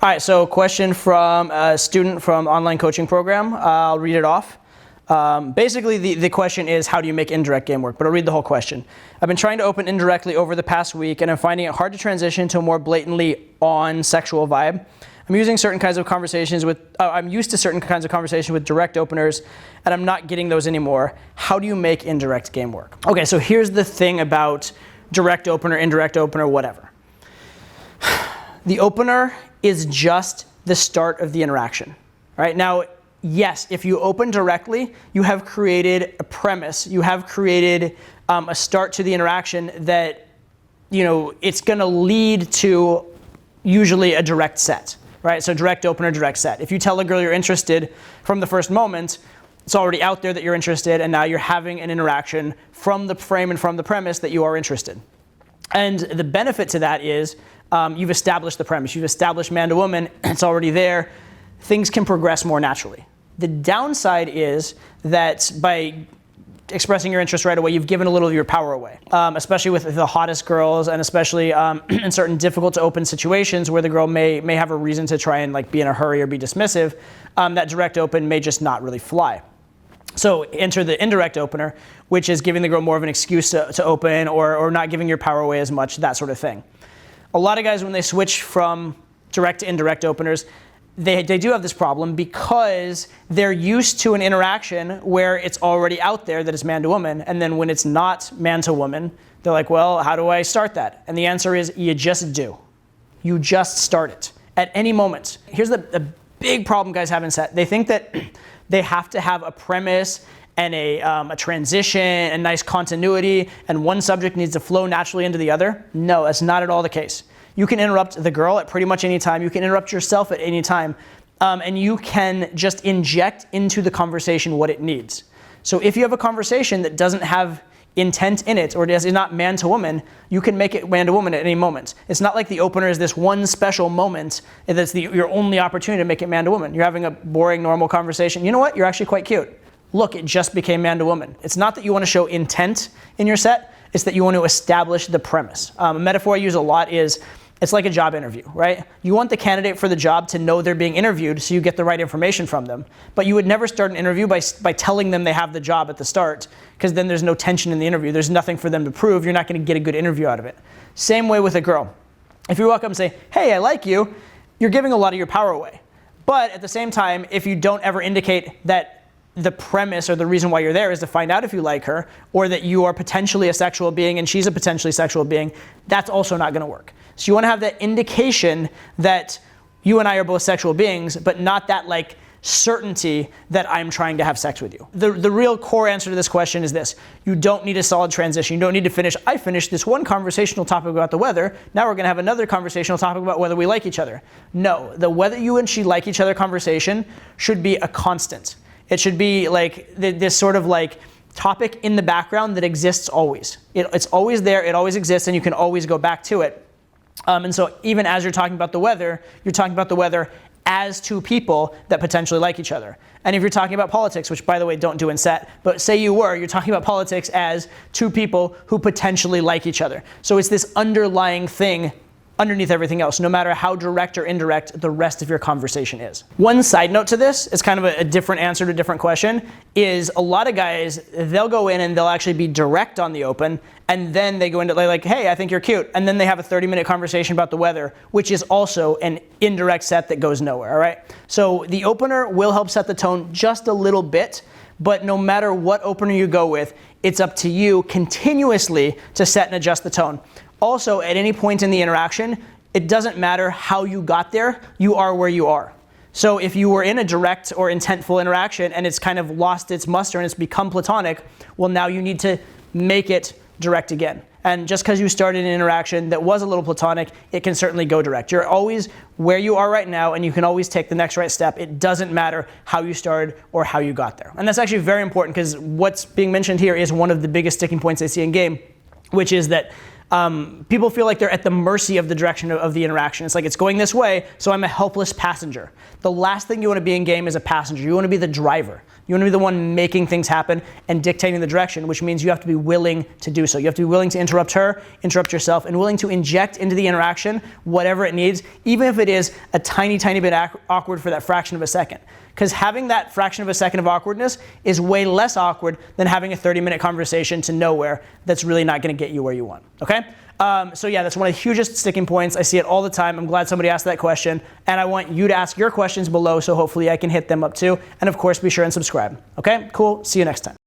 All right, so question from a student from online coaching program. I'll read it off. Basically, the question is, how do you make indirect game work? But I'll read the whole question. I've been trying to open indirectly over the past week, and I'm finding it hard to transition to a more blatantly on sexual vibe. I'm used to certain kinds of conversations with direct openers, and I'm not getting those anymore. How do you make indirect game work? Okay, so here's the thing about direct opener, indirect opener, whatever. The opener is just the start of the interaction, right? Now, yes, if you open directly, you have created a premise. You have created a start to the interaction that, it's going to lead to usually a direct set, right? So direct opener, direct set. If you tell a girl you're interested from the first moment, it's already out there that you're interested, and now you're having an interaction from the frame and from the premise that you are interested. And the benefit to that is you've established the premise. You've established man to woman. It's already there. Things can progress more naturally. The downside is that by expressing your interest right away, you've given a little of your power away, especially with the hottest girls, and especially in certain difficult to open situations where the girl may have a reason to try and be in a hurry or be dismissive. That direct open may just not really fly. So enter the indirect opener, which is giving the girl more of an excuse to open, or not giving your power away as much, that sort of thing. A lot of guys, when they switch from direct to indirect openers, they do have this problem because they're used to an interaction where it's already out there that it's man to woman, and then when it's not man to woman, they're like, well, how do I start that? And the answer is, you just do. You just start it at any moment. Here's the big problem guys have in set. They think that they have to have a premise and a transition and nice continuity, and one subject needs to flow naturally into the other. No, that's not at all the case. You can interrupt the girl at pretty much any time. You can interrupt yourself at any time. And you can just inject into the conversation what it needs. So if you have a conversation that doesn't have intent in it, or is not man to woman, you can make it man to woman at any moment. It's not like the opener is this one special moment that's your only opportunity to make it man to woman. You're having a boring, normal conversation. You know what? You're actually quite cute. Look, it just became man to woman. It's not that you want to show intent in your set. It's that you want to establish the premise. A metaphor I use a lot is, it's like a job interview, right? You want the candidate for the job to know they're being interviewed so you get the right information from them. But you would never start an interview by telling them they have the job at the start, because then there's no tension in the interview. There's nothing for them to prove. You're not going to get a good interview out of it. Same way with a girl. If you walk up and say, hey, I like you, you're giving a lot of your power away. But at the same time, if you don't ever indicate that the premise or the reason why you're there is to find out if you like her, or that you are potentially a sexual being and she's a potentially sexual being, that's also not going to work. So you want to have that indication that you and I are both sexual beings, but not that certainty that I'm trying to have sex with you. The real core answer to this question is this. You don't need a solid transition. You don't need to finish, I finished this one conversational topic about the weather, now we're going to have another conversational topic about whether we like each other. No, the whether you and she like each other conversation should be a constant. It should be this sort of topic in the background that exists always. It's always there, it always exists, and you can always go back to it. And so even as you're talking about the weather, you're talking about the weather as two people that potentially like each other. And if you're talking about politics, which by the way, don't do in set, but say you're talking about politics as two people who potentially like each other. So it's this underlying thing underneath everything else, no matter how direct or indirect the rest of your conversation is. One side note to this, it's kind of a different answer to a different question, is a lot of guys, they'll go in and they'll actually be direct on the open, and then they go into hey, I think you're cute, and then they have a 30-minute conversation about the weather, which is also an indirect set that goes nowhere, all right? So the opener will help set the tone just a little bit, but no matter what opener you go with, it's up to you continuously to set and adjust the tone. Also, at any point in the interaction, it doesn't matter how you got there, you are where you are. So if you were in a direct or intentful interaction and it's kind of lost its muster and it's become platonic, well, now you need to make it direct again. And just because you started an interaction that was a little platonic, it can certainly go direct. You're always where you are right now, and you can always take the next right step. It doesn't matter how you started or how you got there. And that's actually very important, because what's being mentioned here is one of the biggest sticking points I see in game, which is that People feel like they're at the mercy of the direction of the interaction. It's like it's going this way, so I'm a helpless passenger. The last thing you want to be in game is a passenger. You want to be the driver. You want to be the one making things happen and dictating the direction, which means you have to be willing to do so. You have to be willing to interrupt her, interrupt yourself, and willing to inject into the interaction whatever it needs, even if it is a tiny, tiny bit awkward for that fraction of a second. Because having that fraction of a second of awkwardness is way less awkward than having a 30-minute conversation to nowhere that's really not going to get you where you want, okay? So yeah, that's one of the hugest sticking points. I see it all the time. I'm glad somebody asked that question, and I want you to ask your questions below, so hopefully I can hit them up too. And of course, be sure and subscribe. Okay, cool. See you next time.